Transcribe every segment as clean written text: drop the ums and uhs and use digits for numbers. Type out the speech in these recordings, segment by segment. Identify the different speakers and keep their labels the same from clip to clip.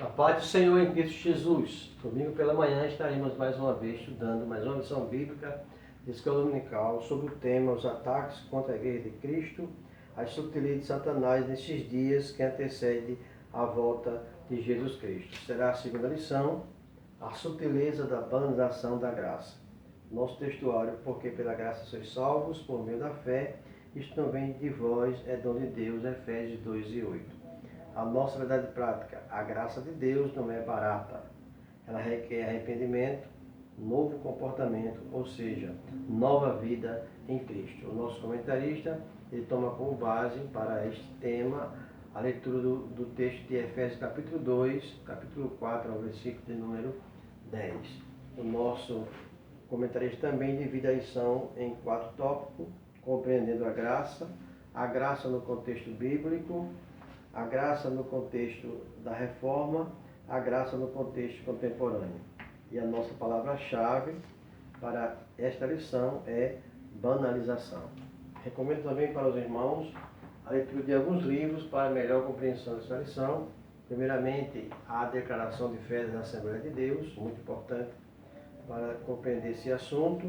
Speaker 1: A paz do Senhor em Cristo Jesus. Domingo pela manhã estaremos mais uma vez estudando mais uma lição bíblica de escola dominical sobre o tema os ataques contra a Igreja de Cristo, as subtilezas de Satanás nesses dias que antecedem a volta de Jesus Cristo. Será a segunda lição, a subtileza da banalização da graça. Nosso textuário, porque pela graça sois salvos por meio da fé, isto não vem de vós, é dom de Deus, Efésios 2:8. A nossa verdade prática, a graça de Deus não é barata. Ela requer arrependimento, novo comportamento, ou seja, nova vida em Cristo. O nosso comentarista, ele toma como base para este tema a leitura do texto de Efésios capítulo 2, capítulo 4, ao versículo de número 10. O nosso comentarista também divide a lição em 4 tópicos, compreendendo a graça no contexto bíblico, a graça no contexto da reforma, a graça no contexto contemporâneo. E a nossa palavra-chave para esta lição é banalização. Recomendo também para os irmãos a leitura de alguns livros para melhor compreensão desta lição. Primeiramente, a Declaração de Fé da Assembleia de Deus, muito importante para compreender esse assunto.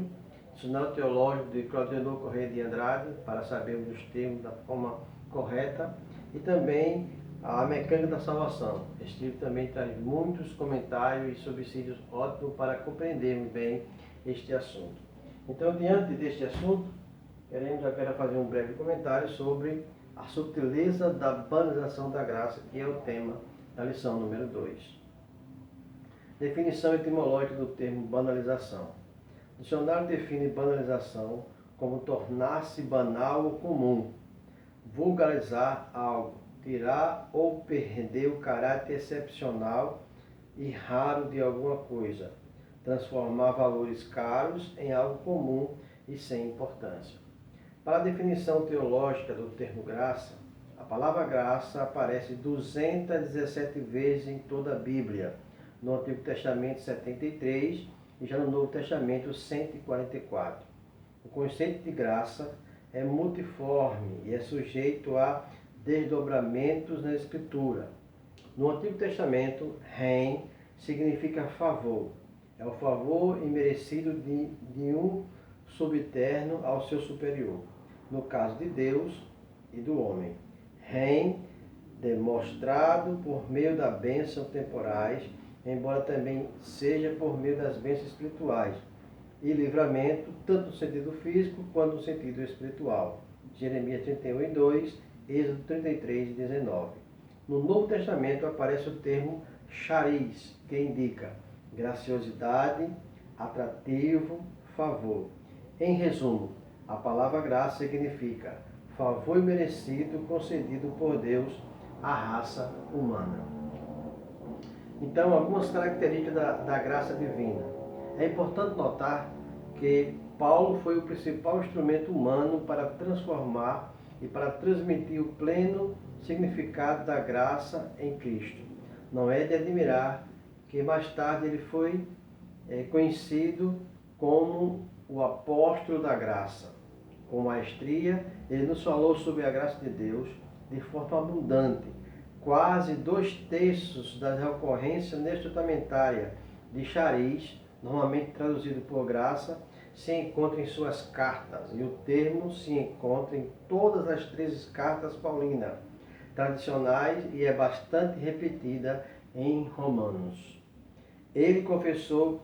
Speaker 1: Dicionário Teológico de Claudio Corrêa de Andrade, para sabermos os termos da forma correta. E também a Mecânica da Salvação. Este livro também traz muitos comentários e subsídios ótimos para compreendermos bem este assunto. Então, diante deste assunto, queremos agora fazer um breve comentário sobre a subtileza da banalização da graça, que é o tema da lição número 2. Definição etimológica do termo banalização. O dicionário define banalização como tornar-se banal ou comum, vulgarizar algo, tirar ou perder o caráter excepcional e raro de alguma coisa, transformar valores caros em algo comum e sem importância. Para a definição teológica do termo graça, a palavra graça aparece 217 vezes em toda a Bíblia, no Antigo Testamento 73 e já no Novo Testamento 144. O conceito de graça é multiforme e é sujeito a desdobramentos na Escritura. No Antigo Testamento, rein significa favor. É o favor imerecido de um subalterno ao seu superior. No caso de Deus e do homem. Rein demonstrado por meio da bênção temporais, embora também seja por meio das bênçãos espirituais. E livramento, tanto no sentido físico quanto no sentido espiritual. Jeremias 31:2, Êxodo 33:19. No Novo Testamento aparece o termo chariz, que indica graciosidade, atrativo, favor. Em resumo, a palavra graça significa favor imerecido concedido por Deus à raça humana. Então, algumas características da graça divina. É importante notar que Paulo foi o principal instrumento humano para transformar e para transmitir o pleno significado da graça em Cristo. Não é de admirar que mais tarde ele foi conhecido como o apóstolo da graça. Com maestria, ele nos falou sobre a graça de Deus de forma abundante. Quase 2/3 das ocorrências nestestamentárias de chariz, normalmente traduzido por graça, se encontra em suas cartas, e o termo se encontra em todas as 13 cartas paulinas tradicionais e é bastante repetida em Romanos. Ele confessou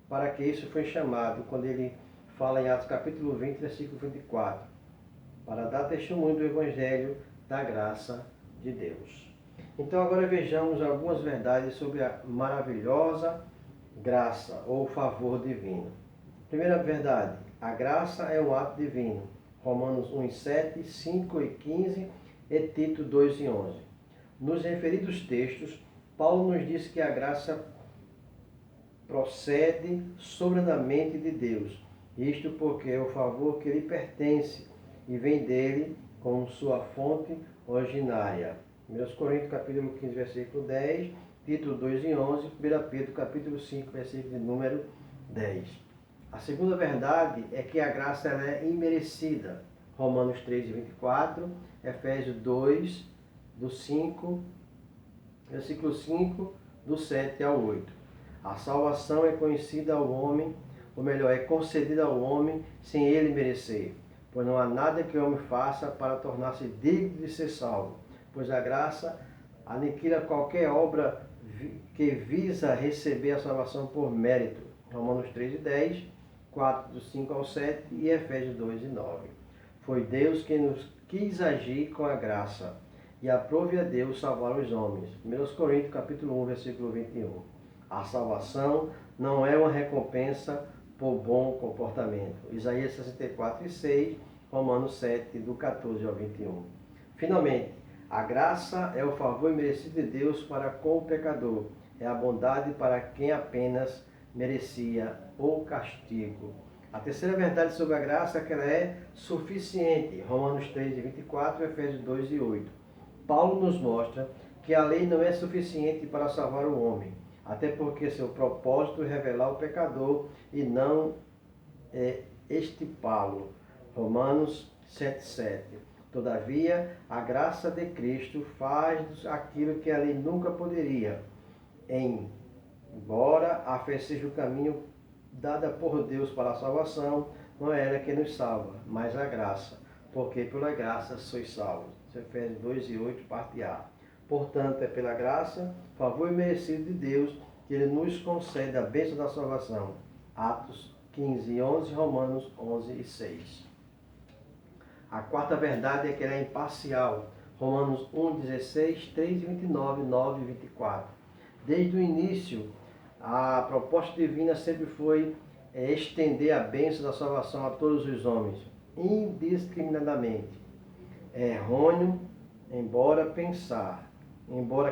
Speaker 1: para que isso foi chamado, quando ele fala em Atos capítulo 20, versículo 24, para dar testemunho do Evangelho da graça de Deus. Então agora vejamos algumas verdades sobre a maravilhosa graça ou favor divino. Primeira verdade, a graça é um ato divino. Romanos 1:7, 5:15 e Tito 2:11. Nos referidos textos, Paulo nos diz que a graça procede soberanamente de Deus. Isto porque é o favor que lhe pertence e vem dele como sua fonte originária. 1 Coríntios capítulo 15, versículo 10, Tito 2:11, 1 Pedro capítulo 5, versículo de número 10. A segunda verdade é que a graça ela é imerecida. Romanos 3:24, Efésios 2, do 5, versículo 5 do 7 ao 8. A salvação é conhecida ao homem, ou melhor, é concedida ao homem sem ele merecer, pois não há nada que o homem faça para tornar-se digno de ser salvo, pois a graça aniquila qualquer obra que visa receber a salvação por mérito. Romanos 3:10, 4 do 5 ao 7 e Efésios 2:9. Foi Deus quem nos quis agir com a graça, e aprove a Deus salvar os homens. 1 Coríntios capítulo 1, versículo 21. A salvação não é uma recompensa por bom comportamento. Isaías 64:6, Romanos 7, do 14 ao 21. Finalmente, a graça é o favor merecido de Deus para com o pecador. É a bondade para quem apenas merecia o castigo. A terceira verdade sobre a graça é que ela é suficiente. Romanos 3:24, Efésios 2:8. Paulo nos mostra que a lei não é suficiente para salvar o homem, até porque seu propósito é revelar o pecador e não extirpá-lo. Romanos 7:7. Todavia, a graça de Cristo faz aquilo que a lei nunca poderia. Embora a fé seja o caminho dada por Deus para a salvação, não é ela que nos salva, mas a graça, porque pela graça sois salvos. Efésios 2:8, parte A. Portanto, é pela graça, favor merecido de Deus, que Ele nos concede a bênção da salvação. Atos 15:11, Romanos 11:6. A quarta verdade é que ela é imparcial. Romanos 1:16, 3:29, 9:24. Desde o início, a proposta divina sempre foi estender a bênção da salvação a todos os homens, indiscriminadamente. É errôneo, embora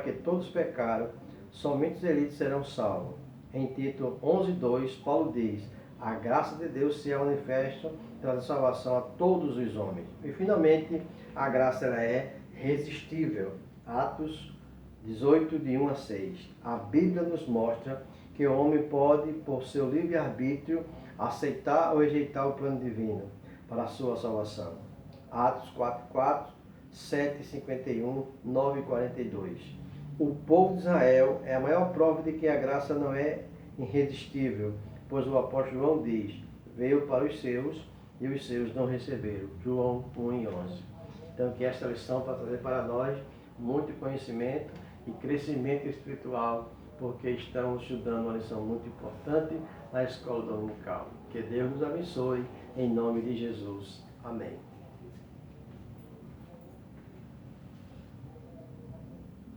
Speaker 1: que todos pecaram, somente os eleitos serão salvos. Em Tito 11:2, Paulo diz: a graça de Deus se manifesta, traz salvação a todos os homens. E finalmente, a graça ela é resistível. Atos 18, de 1 a 6. A Bíblia nos mostra que o homem pode, por seu livre-arbítrio, aceitar ou rejeitar o plano divino para a sua salvação. Atos 4:4, 7:51, 9:42. O povo de Israel é a maior prova de que a graça não é irresistível, pois o apóstolo João diz: veio para os seus e os seus não receberam. João 1:11. Então, que esta lição para trazer para nós muito conhecimento e crescimento espiritual, porque estamos estudando uma lição muito importante na escola dominical. Que Deus nos abençoe, em nome de Jesus. Amém.